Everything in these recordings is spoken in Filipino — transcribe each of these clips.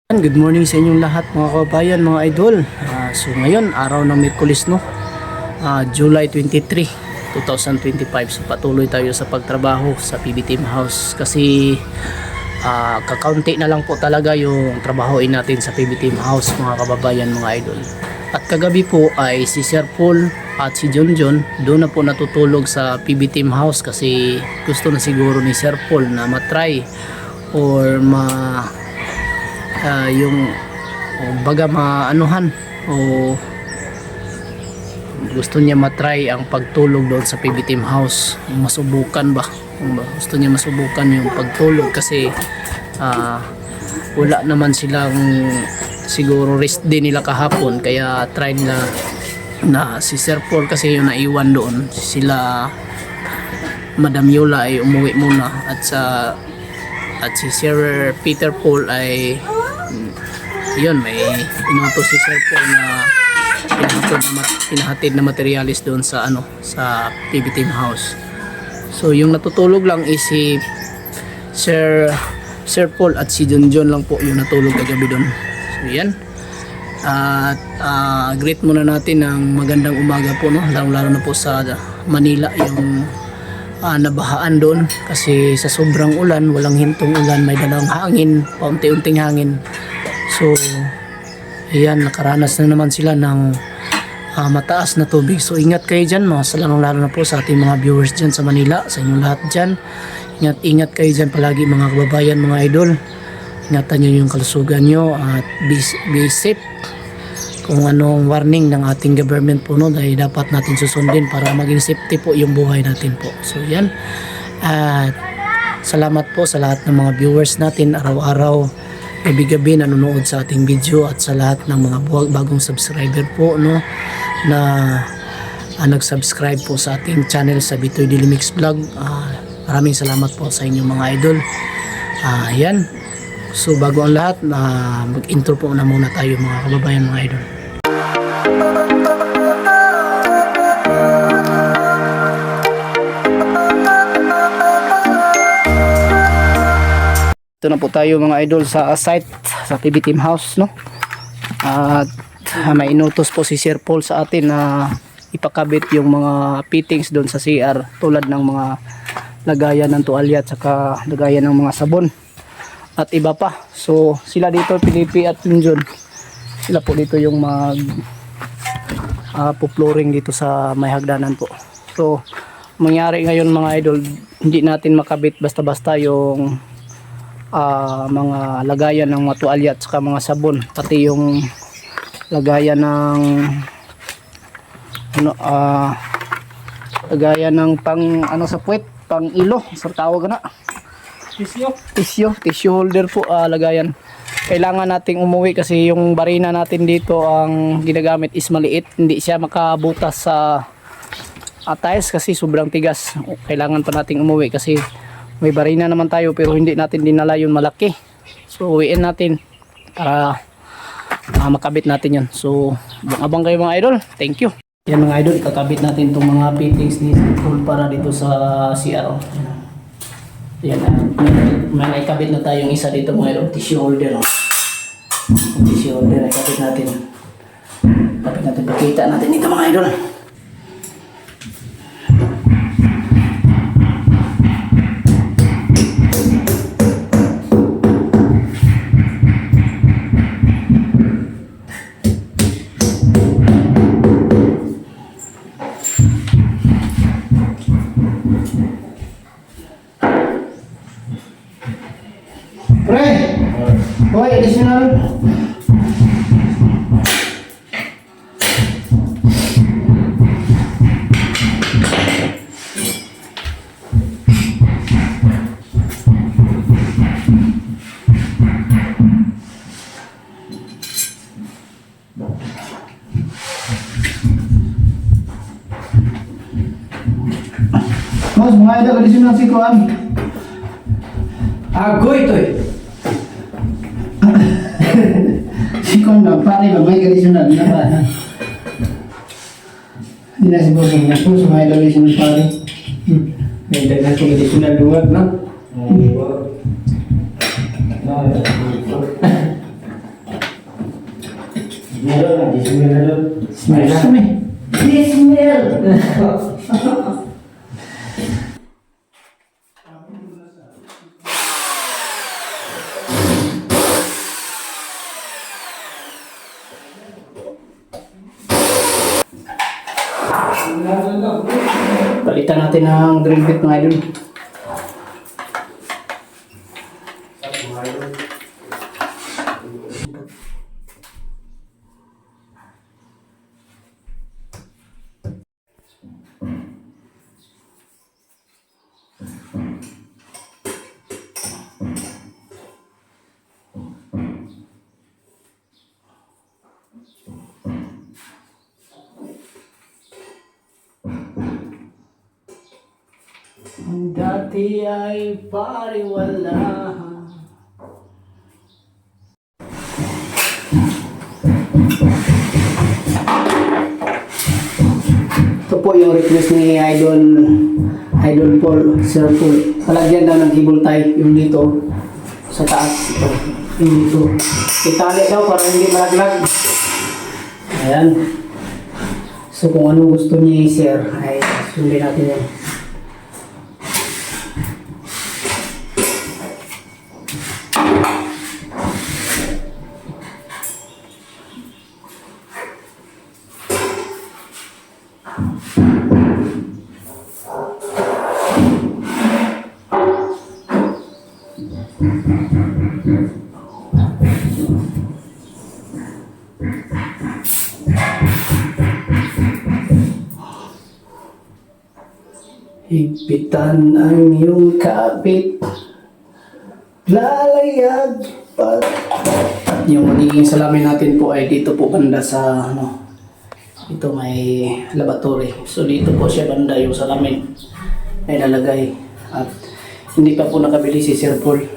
Good morning sa inyong lahat mga kababayan, mga idol. So ngayon, araw ng Miyerkules, no? July 23, 2025. So patuloy tayo sa pagtrabaho sa PB Team House kasi kakaunti na lang po talaga yung trabahoin natin sa PB Team House, mga kababayan, mga idol. At kagabi po ay si Sir Paul at si John John doon na po natutulog sa PB Team House kasi gusto na siguro ni Sir Paul na matry or yung baga maanuhan o gusto niya matry ang pagtulog doon sa PB Team House, masubukan ba, gusto niya masubukan yung pagtulog kasi wala naman silang siguro rest din nila kahapon kaya try na si Sir Paul kasi yung naiwan doon, sila Madam Yola ay umuwi muna at si Sir Peter Paul ay yun, may inutos si Sir Paul na pinahatid na materialis doon sa PB Team House. So yung natutulog lang is si Sir Paul at si John John lang po yung natulog kagabi doon. So yan. At greet muna natin ng magandang umaga po, no? Lalo na po sa Manila yung nabahaan doon kasi sa sobrang ulan, walang hintong ulan, may dalang hangin, paunti-unting hangin. So ayan, nakaranas na naman sila ng mataas na tubig. So ingat kayo dyan, lalo na po sa ating mga viewers dyan sa Manila, sa inyong lahat dyan. Ingat kayo dyan palagi, mga kababayan, mga idol. Ingatan nyo yung kalusugan nyo at be safe. Kung anong warning ng ating government po, no, ay dapat natin susundin para maging safety po yung buhay natin po. So yan, at salamat po sa lahat ng mga viewers natin araw-araw, gabi-gabi nanonood sa ating video, at sa lahat ng mga bagong subscriber po, no, na nag-subscribe po sa ating channel sa Bitoy Daily Mix Vlog. Maraming salamat po sa inyong mga idol. Yan, so bago ang lahat, mag-intro po na muna tayo, mga kababayan, mga idol. Ito na po tayo, mga idol, sa site sa PB Team House, no? At may inutos po si Sir Paul sa atin na ipakabit yung mga fittings doon sa CR, tulad ng mga lagayan ng tuwalya at saka lagayan ng mga sabon at iba pa. So sila dito, Pilipi at Junjun, sila po dito yung po-flooring dito sa may hagdanan po. So mangyari ngayon, mga idol, hindi natin makabit basta-basta yung mga lagayan ng mga tuwalya at saka mga sabon, pati yung lagayan ng lagayan ng sa puwet, pang ilo, sa tawag na tissue holder po, lagayan. Kailangan nating umuwi kasi yung barina natin dito ang ginagamit is maliit, hindi siya makabutas sa tiles kasi sobrang tigas. Kailangan pa nating umuwi kasi may barina naman tayo pero hindi natin dinala yun malaki. So uwiin natin para makabit natin yun. So abang kayo, mga idol. Thank you. Yan, mga idol, kakabit natin itong mga fittings ni Paul para dito sa CR. Yan, may naikabit na tayong isa dito, mga idol, tissue holder. Tissue holder, ikabit natin. Kapit natin, pakita natin ito, mga idol. Hoy, additional. Mas mga idol, additional si Kuan. Agoy to eh. Si Kuan ba, pare ba, may additional na ba? Hindi na si Bosong na po, so may additional pare. May dagat kong additional luwag, no? Meron, dismil na doon. Smell na kami. Dismil! Palitan natin ng drill bit mga idol. Dati ay pariwala. Ito po yung request ni Idol Paul, Sir Paul. Palagyan daw ng cable tie yung dito sa taas. Ito, yung dito. Itali daw para hindi malaglag. Ayan. So kung ano gusto niya i-share, ay sundin natin yan. Higpitan ang iyong kapit, lalayag pa. At yung magiging salamin natin po ay dito po banda sa ito may laboratory. So dito po siya banda yung salamin ay nalagay. At hindi pa po nakabili si Sir Paul.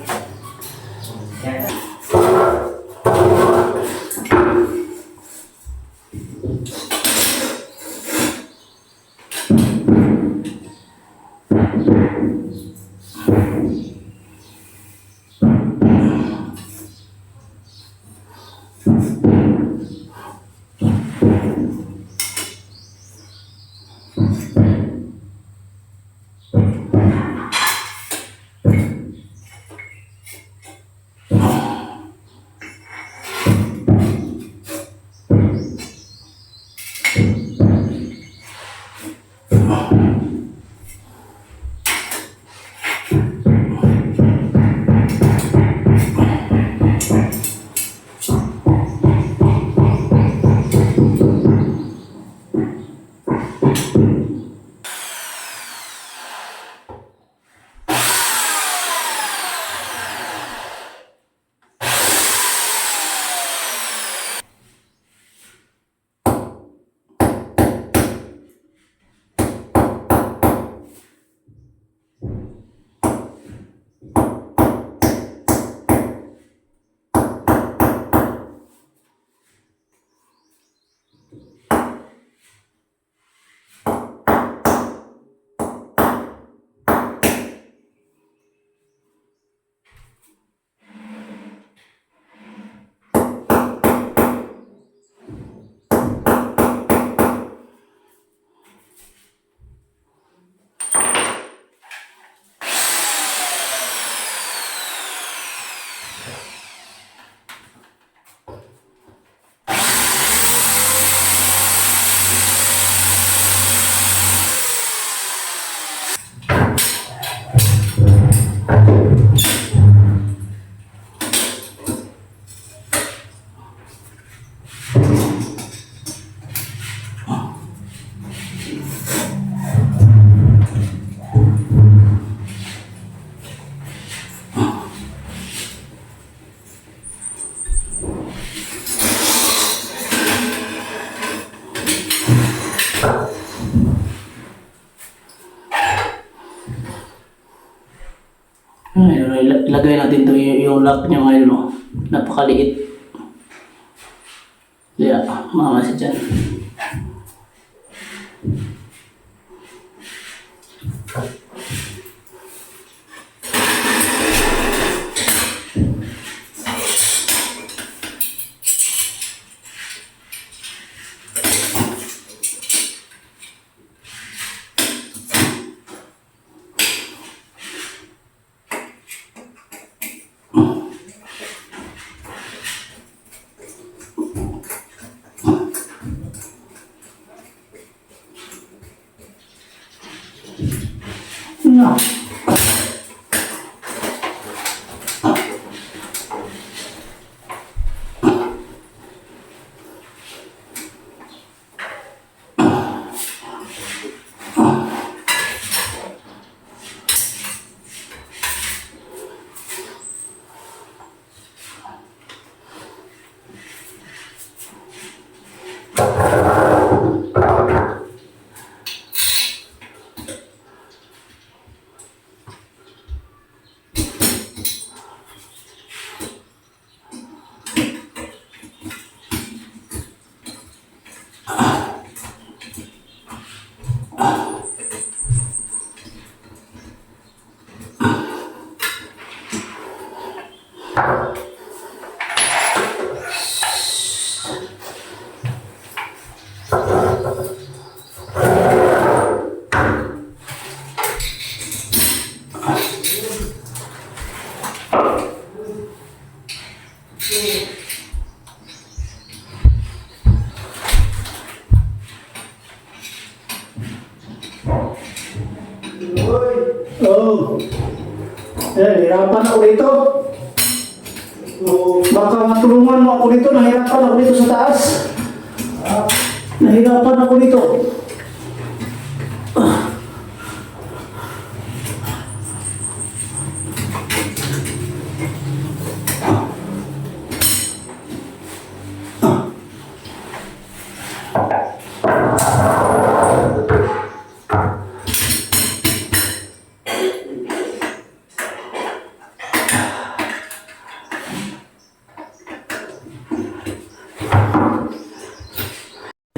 Ilagay natin ito yung lock niya ngayon, no? Napakaliit. Yeah, mama siya dyan. Oh. Hirapan ako dito. Baka matulungan mo ako dito. Nahirapan ako dito sa taas. Nahirapan ako dito.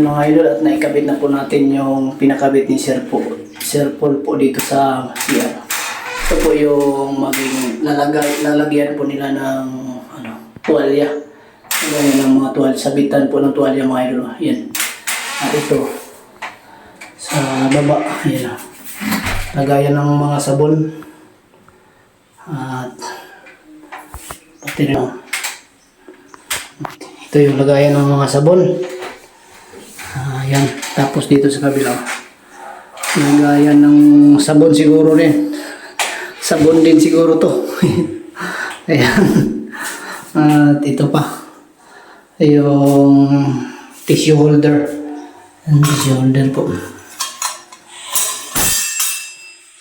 Mga idol, at naikabit na po natin yung pinakabit ni Sir Paul po dito sa CR. Ito po yung maging lalagyan po nila ng tuwalya. Lagyan ng mga tuwalya, sabitan po ng tuwalya mga idol. Yan. At ito sa baba, yan. Lagayan ng mga sabon. At pati rin. Ito yung lagayan ng mga sabon. Ayan. Tapos dito sa kabila, lagayan ng sabon siguro rin. Sabon din siguro to. Ayan. At ito pa. Yung tissue holder. Ang tissue holder po.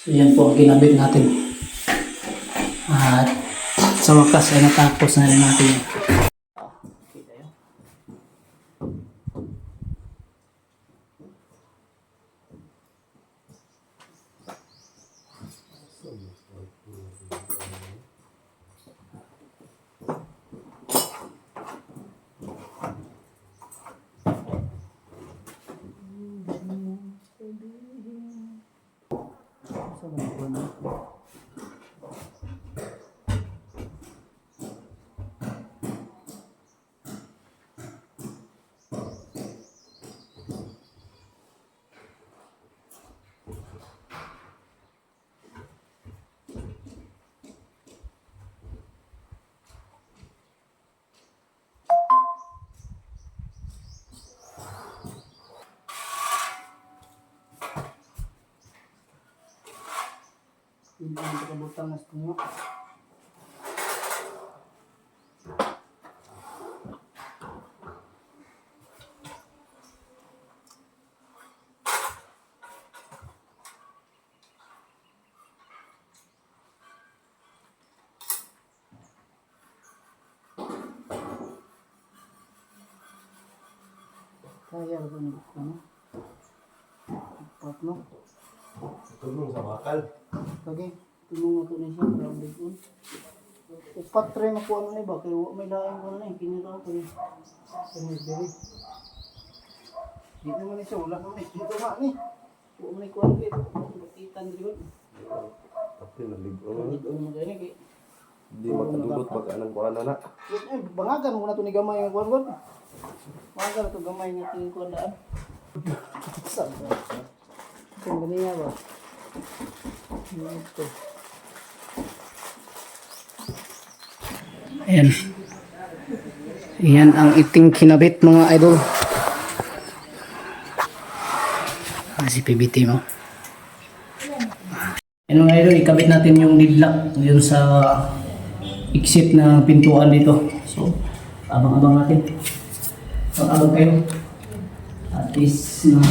So yan po ang kinabit natin. At sa wakas ay natapos na rin natin yun. Hindi na nakabutang na tungo. Kaya ba nito ko? Pat mo. Tulong sa bakal. Okay, tulungan ko na siya. Grounded on. Upat try makuha mo na ba? Kaya may laing ko na kinira ko rin. Pinagdiri. Dito mo na siya. Wala naman eh. Dito nga ni. Huwag mo na ikuha ulit. Bakitan rin. Tapi naligo mo. Dito mo na rin. Hindi makadulot baka anong kuha na na. Bangagan mo na ito ni gamay ng kuwan-kuwan. Bangagan na ito gamay ng tingin kuwan daan. Saan ba? Saan ba niya ba? Ito. Ayan. Ayan ang iting kinabit mga idol. Si PBT mo. Ayan mga idol, ikabit natin yung lead lock yun sa exit na pintuan dito. So, abang-abang natin. Abang kayo. At least na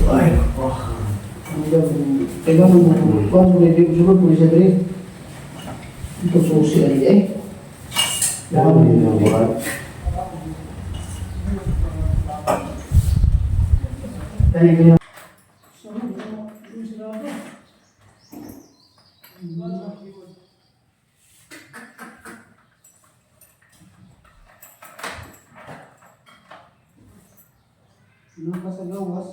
ay, kailangan mo kung mo hindi susunod mo isa dali ito susi ali eh Yan din ang buhat. tani ko Sino ka sa gawas?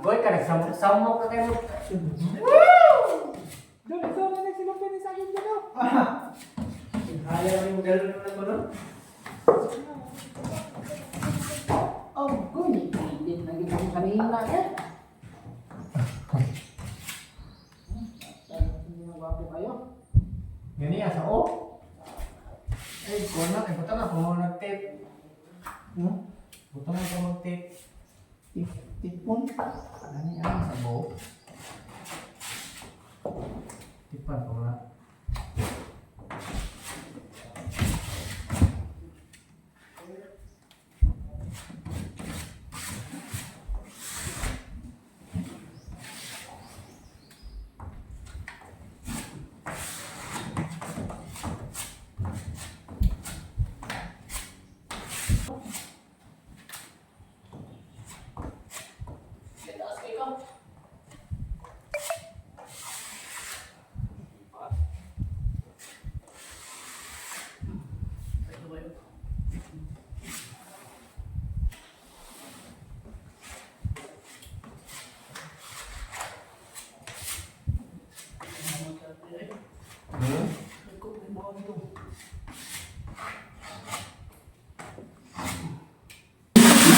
Boy, ka nagsamok ka kayo. Doon, ito na nagsinumpin sa akin dito. Ayaw yung galon na naman. Oh, good. Hindi na ginawa kanina eh. Gani ya sa o. Eh, kung na, kaya buta na kung nag-tape. Buta na kung mag-tape. Tipon. Ano yan sa buhok? Tipan ko na.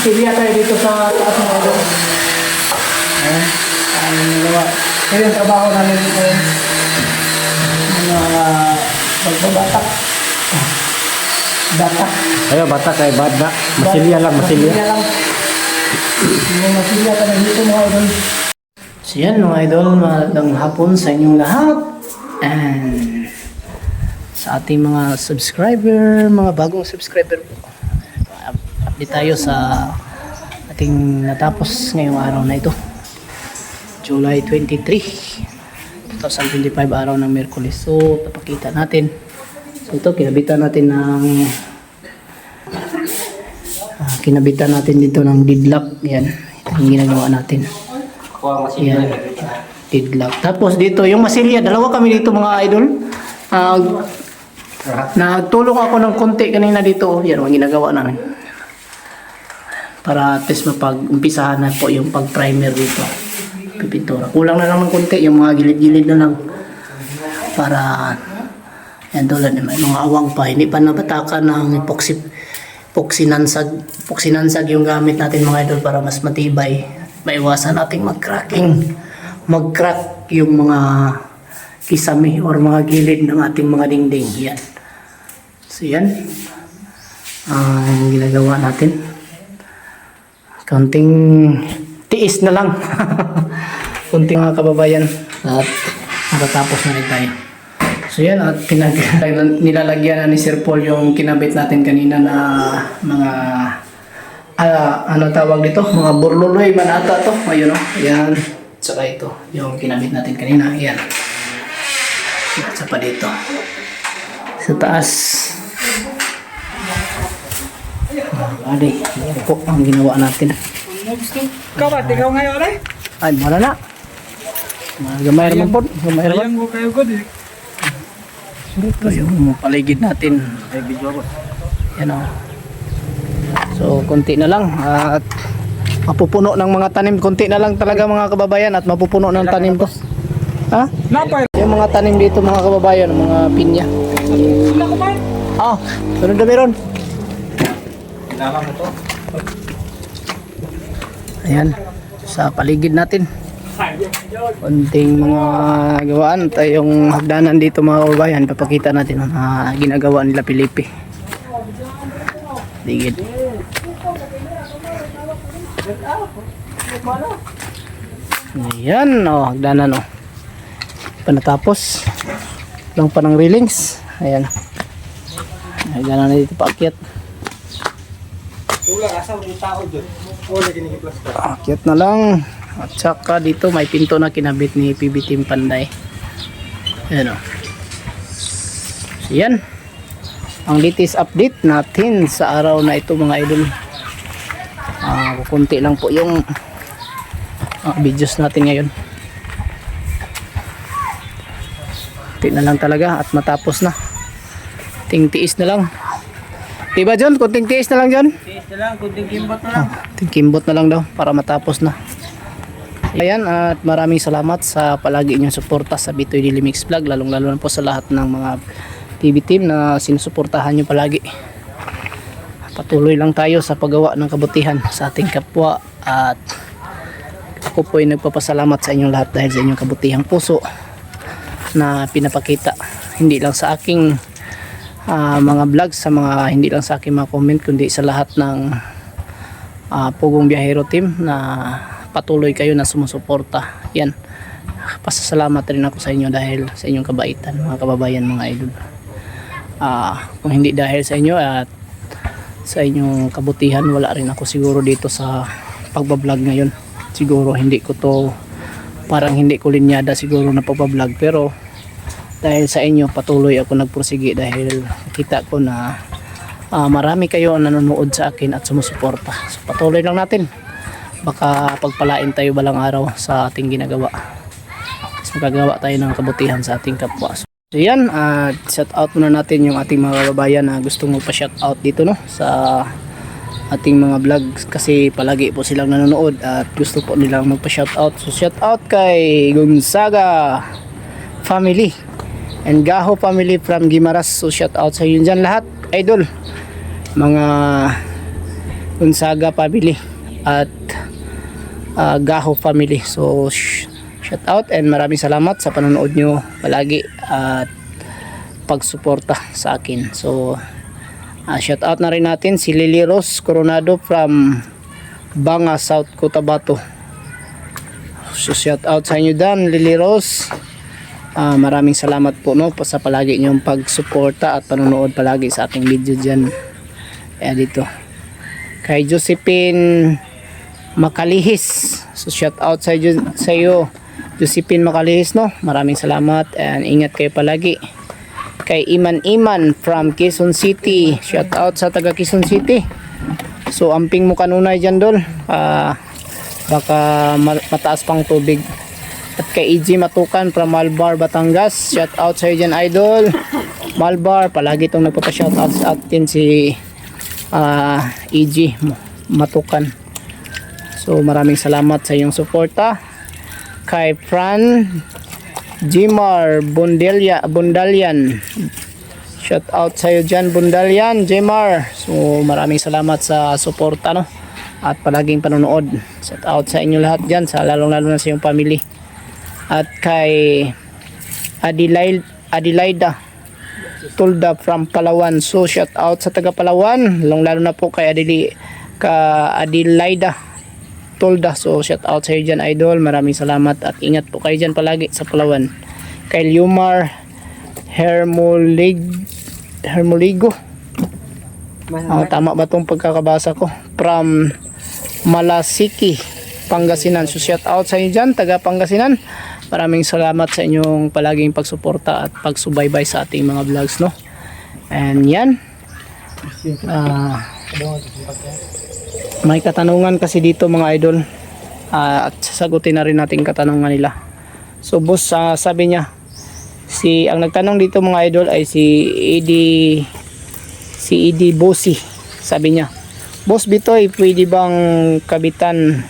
Silya tayo dito sa taas ng idol. Ayan. Ang nagawa. Ito yung trabaho namin dito. Mga pagbabatak. Batak. Ayo bata kay bad na. Masilya lang, masilya. Masilya lang. Yung masilya ka na dito mga idol. So yan mga idol, magandang hapon sa inyong lahat. And sa ating mga subscriber, mga bagong subscriber po. Update tayo sa ating natapos ngayong araw na ito. July 23, 2025, araw ng Miyerkules. So, papakita natin. So, ito, kinabitan natin ng kinabitan natin dito ng deadlock. Yan, ito yung ginagawa natin. Yan, deadlock. Tapos dito, yung masilya, dalawa kami dito mga idol. Nagtulong ako ng konti kanina dito. Yan, ang ginagawa namin. Para at least mapag-umpisahan na po yung pag-primer dito. Pipintura. Kulang na lang ng konti, yung mga gilid-gilid na lang. Para, yan tulad, may mga awang pa. Hindi pa nabatakan ng epoxy-nansag yung gamit natin mga idol para mas matibay. Maiwasan nating mag-crack yung mga kisame or mga gilid ng ating mga dingding. Yan. So yan. Ang ginagawa natin. Konting tiis na lang. Konting mga kababayan. At matatapos na rin tayo. So yan, at nilalagyan na ni Sir Paul yung kinabit natin kanina na mga ano tawag dito? Mga burluloy manata to. Ayun o. Yan. Saka ito. Yung kinabit natin kanina. Yan. Sa pa dito. Sa taas. Adi, yan po ang ginawa natin. Ikaw ba? Ikaw ngayon eh? Ay, mara na. Gamay naman po. Gamay naman. Ayan mo kayo good eh. Ito yung paligid natin. Ay, video ko. Yan o. So, konti na lang. At mapupuno ng mga tanim. Konti na lang talaga mga kababayan. At mapupuno ng tanim to. Ha? Napay! Yung mga tanim dito mga kababayan. Mga pinya. Sila ko ba? Ah, sunod na meron. Kinala mo to? Ayan. Sa paligid natin. Konting mga gawaan. Tayong hagdanan dito mga kababayan. Papakita natin ang mga ginagawa nila Pilipi. Ligid. Ayan. O, hagdanan o. Panatapos. Lang pa ng railings. Ayan. Hagdanan na dito paakyat. Tula, asa yung tao dun? Wala ginikiplas ka. Akyat na lang. At saka dito may pinto na kinabit ni PB Team Panday. Ayan o. So yan. Ang latest update natin sa araw na ito mga idol. Kukunti lang po yung videos natin ngayon. Kunti na lang talaga at matapos na. Tiis na lang. Diba John? Kunting tiis na lang John? Tiis na lang, kunting kimbot na lang. Kimbot na lang daw para matapos na. Ayan, at maraming salamat sa palagi inyong suporta sa Bitoy Daily Mix Vlog, lalong lalo na po sa lahat ng mga TV team na sinusuportahan nyo palagi. Patuloy lang tayo sa paggawa ng kabutihan sa ating kapwa, at ako po ay nagpapasalamat sa inyong lahat dahil sa inyong kabutihang puso na pinapakita, hindi lang sa aking mga vlogs, sa mga hindi lang sa aking mga comment, kundi sa lahat ng Pugong Biyahero team na patuloy kayo na sumusuporta. Yan, pasasalamat rin ako sa inyo dahil sa inyong kabaitan, mga kababayan, mga idol. Kung hindi dahil sa inyo at sa inyong kabutihan, wala rin ako siguro dito sa pagbablog ngayon. Siguro hindi ko to, parang hindi ko linyada siguro na pagbablog, pero dahil sa inyo patuloy ako nagpursige dahil kita ko na marami kayo nanonood sa akin at sumusuporta. So patuloy lang natin, baka pagpalain tayo balang araw sa ating ginagawa. So magagawa tayo ng kabutihan sa ating kapwa. So yan, shout out muna natin yung ating mga kababayan na gustong magpa-shout out dito, no, sa ating mga vlogs, kasi palagi po silang nanonood at gusto po nilang magpa-shout out. So shout out kay Gonzaga family and Gaho family from Guimaras. So shout out sa inyo dyan lahat, idol, mga Gonzaga family at Gaho family. So shout out and maraming salamat sa panonood nyo palagi at pagsuporta sa akin. So shout out na rin natin si Lily Rose Coronado from Banga, South Cotabato. So shout out sa inyo dan, Lily Rose. Maraming salamat po, no, sa palagi nyong pagsuporta at panonood palagi sa ating video dyan. Dito kay Josephine Makalihis. So shout out sa iyo Josephine Makalihis, no, maraming salamat and ingat kayo palagi. Kay Iman from Quezon City, shout out sa taga Quezon City. So amping mo kanunay dyan, dol, baka mataas pang tubig. At kay EG Matukan from Malbar, Batangas, shout out sa iyo dyan, idol. Malbar, palagi itong nagpapa-shout out sa atin si EG Matukan. So maraming salamat sa iyong suporta. Kay Fran Jimar Bundalian, shout out sa iyo dyan, Bundalian Jimar. So maraming salamat sa suporta, no, at palaging panonood. Shout out sa inyo lahat dyan, sa lalong lalo na sa iyong family. At kay Adelaida Tulda from Palawan. So shout out sa taga Palawan, lalong lalo na po kay Adelaida Tulda. So shout out sa iyo dyan, idol, maraming salamat at ingat po kayo dyan palagi sa Palawan. Kay Liumar Hermoligo, tama ba itong pagkakabasa ko, from Malasiki, Pangasinan. So shout out sa inyo dyan, taga Pangasinan. Maraming salamat sa inyong palaging pagsuporta at pagsubaybay sa ating mga vlogs, no. And yan, may katanungan kasi dito, mga idol, at sasagutin na rin natin katanungan nila. So boss, sabi niya, ang nagtanong dito, mga idol, ay si Edi Bossy. Sabi niya, Boss Bitoy, pwede bang kabitan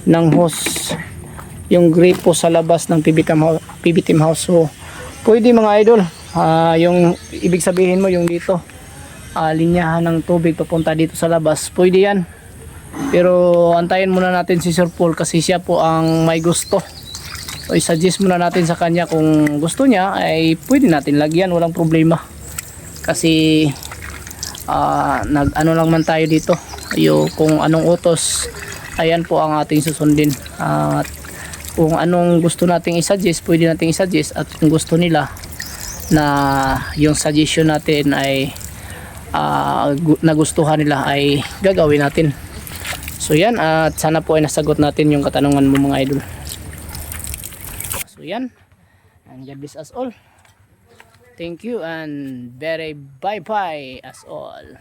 ng hose yung gripo sa labas ng PB Team House? So pwede, mga idol. Yung ibig sabihin mo, yung dito linyahan ng tubig papunta dito sa labas, pwede yan. Pero antayin muna natin si Sir Paul kasi siya po ang may gusto. So i-suggest muna natin sa kanya, kung gusto niya ay pwede natin lagyan, walang problema. Kasi nag-ano lang man tayo dito, kung anong utos, ayan po ang ating susundin. At kung anong gusto nating i-suggest, pwede nating i-suggest. At kung gusto nila na yung suggestion natin ay nagustuhan nila, ay gagawin natin. So yan, at sana po ay nasagot natin yung katanungan mo, mga idol. So yan, and God bless us all. Thank you and very bye bye as all.